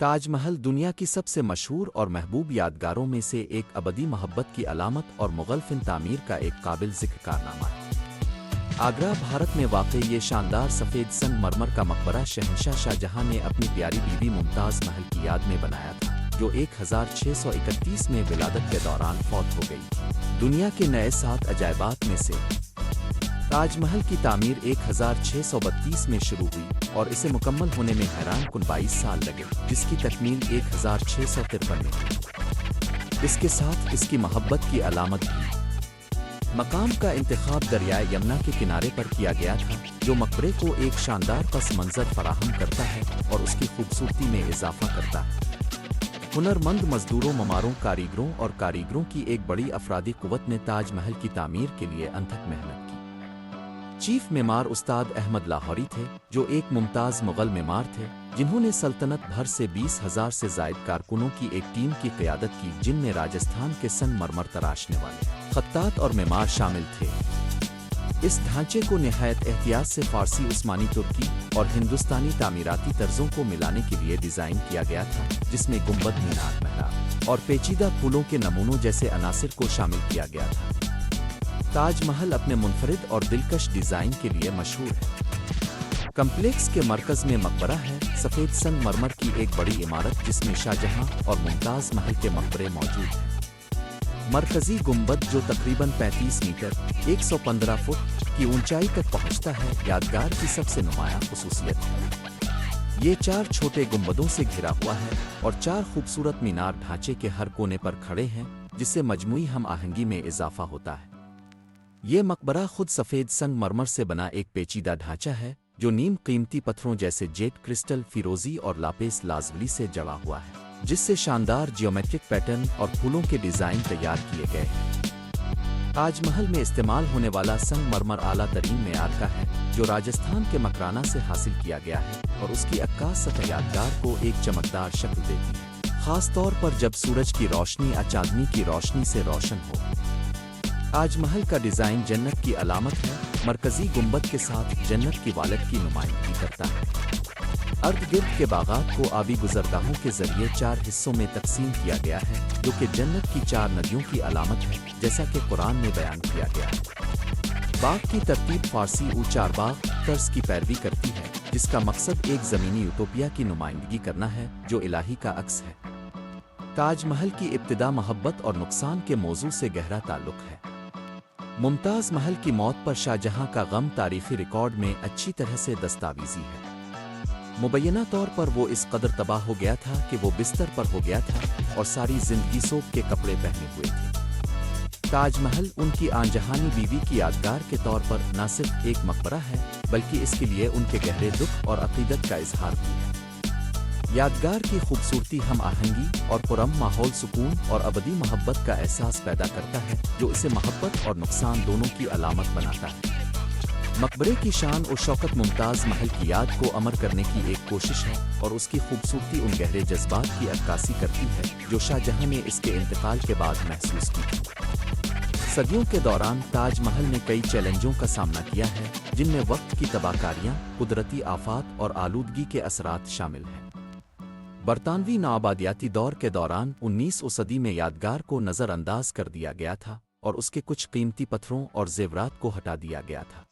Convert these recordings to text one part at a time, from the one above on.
تاج محل دنیا کی سب سے مشہور اور محبوب یادگاروں میں سے ایک ابدی محبت کی علامت اور مغل فن تعمیر کا ایک قابل ذکر کارنامہ ہے۔ آگرہ، بھارت میں واقع یہ شاندار سفید سنگ مرمر کا مقبرہ شہنشاہ شاہ جہاں نے اپنی پیاری بیوی ممتاز محل کی یاد میں بنایا تھا، جو 1631 میں ولادت کے دوران فوت ہو گئی۔ دنیا کے نئے 7 عجائبات میں سے تاج محل کی تعمیر 1632 میں شروع ہوئی اور اسے مکمل ہونے میں حیران کن 22 سال لگے، جس کی تکمیل 1653 میں ہوئی۔ اس کے ساتھ اس کی محبت کی علامت بھی مقام کا انتخاب دریائے یمنا کے کنارے پر کیا گیا تھا، جو مقبرے کو ایک شاندار پس منظر فراہم کرتا ہے اور اس کی خوبصورتی میں اضافہ کرتا ہے۔ ہنر مند مزدوروں، مماروں، کاریگروں کی ایک بڑی افرادی قوت نے تاج محل کی تعمیر کے لیے انتھک محنت کی۔ چیف معمار استاد احمد لاہوری تھے، جو ایک ممتاز مغل معمار تھے، جنہوں نے سلطنت بھر سے 20,000 سے زائد کارکنوں کی ایک ٹیم کی قیادت کی، جن میں راجستھان کے سنگ مرمر تراشنے والے خطاط اور معمار شامل تھے۔ اس ڈھانچے کو نہایت احتیاط سے فارسی، عثمانی، ترکی اور ہندوستانی تعمیراتی طرزوں کو ملانے کے لیے ڈیزائن کیا گیا تھا، جس میں گنبد، مینار، محراب اور پیچیدہ پھولوں کے نمونوں جیسے عناصر کو شامل کیا گیا تھا۔ تاج محل اپنے منفرد اور دلکش ڈیزائن کے لیے مشہور ہے۔ کمپلیکس کے مرکز میں مقبرہ ہے، سفید سنگ مرمر کی ایک بڑی عمارت جس میں شاہ جہاں اور ممتاز محل کے مقبرے موجود ہیں۔ مرکزی گنبد، جو تقریباً 35 میٹر 115 فٹ کی اونچائی تک پہنچتا ہے، یادگار کی سب سے نمایاں خصوصیت ہے۔ یہ 4 چھوٹے گنبدوں سے گھرا ہوا ہے اور 4 خوبصورت مینار ڈھانچے کے ہر کونے پر کھڑے ہیں، جس سے مجموعی ہم آہنگی میں اضافہ ہوتا ہے۔ یہ مقبرہ خود سفید سنگ مرمر سے بنا ایک پیچیدہ ڈھانچہ ہے، جو نیم قیمتی پتھروں جیسے جیڈ، کرسٹل، فیروزی اور لاپیس لازولی سے جڑا ہوا ہے، جس سے شاندار جیومیٹرک پیٹرن اور پھولوں کے ڈیزائن تیار کیے گئے ہیں۔ تاج محل میں استعمال ہونے والا سنگ مرمر اعلیٰ ترین معیار کا ہے، جو راجستھان کے مکرانہ سے حاصل کیا گیا ہے، اور اس کی عکاس سطح یادگار کو ایک چمکدار شکل دیتی ہے، خاص طور پر جب سورج کی روشنی یا چاندنی کی روشنی سے روشن ہو۔ تاج محل کا ڈیزائن جنت کی علامت ہے، مرکزی گنبد کے ساتھ جنت کی والد کی نمائندگی کرتا ہے۔ ارد گرد کے باغات کو آبی گزرگاہوں کے ذریعے 4 حصوں میں تقسیم کیا گیا ہے، جو کہ جنت کی 4 ندیوں کی علامت ہے، جیسا کہ قرآن میں بیان کیا گیا ہے۔ باغ کی ترتیب فارسی چارباغ طرز کی پیروی کرتی ہے، جس کا مقصد ایک زمینی یوٹوپیا کی نمائندگی کرنا ہے، جو الہی کا عکس ہے۔ تاج محل کی ابتدا محبت اور نقصان کے موضوع سے گہرا تعلق ہے۔ ممتاز محل کی موت پر شاہ جہاں کا غم تاریخی ریکارڈ میں اچھی طرح سے دستاویزی ہے۔ مبینہ طور پر وہ اس قدر تباہ ہو گیا تھا کہ وہ بستر پر ہو گیا تھا اور ساری زندگی سوگ کے کپڑے پہنے ہوئے تھے۔ تاج محل ان کی آن جہانی بیوی کی یادگار کے طور پر نہ صرف ایک مقبرہ ہے، بلکہ اس کے لیے ان کے گہرے دکھ اور عقیدت کا اظہار بھی ہے۔ یادگار کی خوبصورتی ہم آہنگی اور پرامن ماحول، سکون اور ابدی محبت کا احساس پیدا کرتا ہے، جو اسے محبت اور نقصان دونوں کی علامت بناتا ہے۔ مقبرے کی شان و شوکت ممتاز محل کی یاد کو امر کرنے کی ایک کوشش ہے، اور اس کی خوبصورتی ان گہرے جذبات کی عکاسی کرتی ہے جو شاہ جہاں نے اس کے انتقال کے بعد محسوس کی تھی۔ صدیوں کے دوران تاج محل نے کئی چیلنجوں کا سامنا کیا ہے، جن میں وقت کی تباہ کاریاں، قدرتی آفات اور آلودگی کے اثرات شامل ہیں۔ برطانوی نوآبادیاتی دور کے دوران 19ویں صدی میں یادگار کو نظر انداز کر دیا گیا تھا اور اس کے کچھ قیمتی پتھروں اور زیورات کو ہٹا دیا گیا تھا۔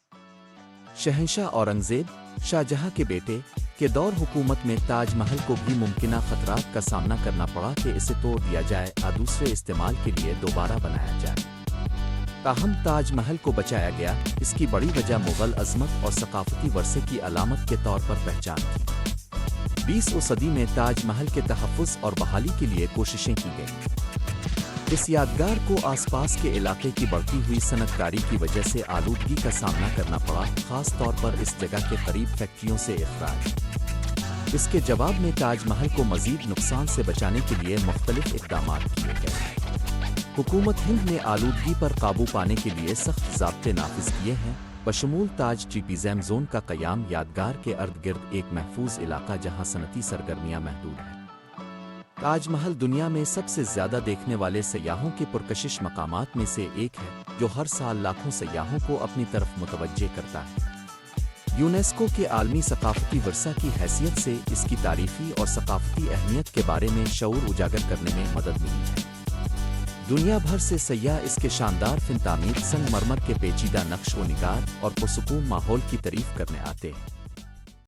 شہنشاہ اورنگزیب، شاہ جہاں کے بیٹے، کے دور حکومت میں تاج محل کو بھی ممکنہ خطرات کا سامنا کرنا پڑا کہ اسے توڑ دیا جائے یا دوسرے استعمال کے لیے دوبارہ بنایا جائے۔ تاہم تاج محل کو بچایا گیا، اس کی بڑی وجہ مغل عظمت اور ثقافتی ورثے کی علامت کے طور پر پہچان تھی۔ 20ویں صدی میں تاج محل کے تحفظ اور بحالی کے لیے کوششیں کی گئیں۔ اس یادگار کو آس پاس کے علاقے کی بڑھتی ہوئی صنعت کاری کی وجہ سے آلودگی کا سامنا کرنا پڑا، خاص طور پر اس جگہ کے قریب فیکٹریوں سے اخراج۔ اس کے جواب میں تاج محل کو مزید نقصان سے بچانے کے لیے مختلف اقدامات کیے گئے۔ حکومت ہند نے آلودگی پر قابو پانے کے لیے سخت ضابطے نافذ کیے ہیں، بشمول تاج ٹریپزم زون کا قیام، یادگار کے ارد گرد ایک محفوظ علاقہ جہاں صنعتی سرگرمیاں محدود ہیں۔ تاج محل دنیا میں سب سے زیادہ دیکھنے والے سیاحوں کے پرکشش مقامات میں سے ایک ہے، جو ہر سال لاکھوں سیاحوں کو اپنی طرف متوجہ کرتا ہے۔ یونیسکو کے عالمی ثقافتی ورثہ کی حیثیت سے اس کی تاریخی اور ثقافتی اہمیت کے بارے میں شعور اجاگر کرنے میں مدد ملی ہے۔ دنیا بھر سے سیاح اس کے شاندار فن تعمیر، سنگ مرمر کے پیچیدہ نقش و نگار اور پرسکون ماحول کی تعریف کرنے آتے ہیں۔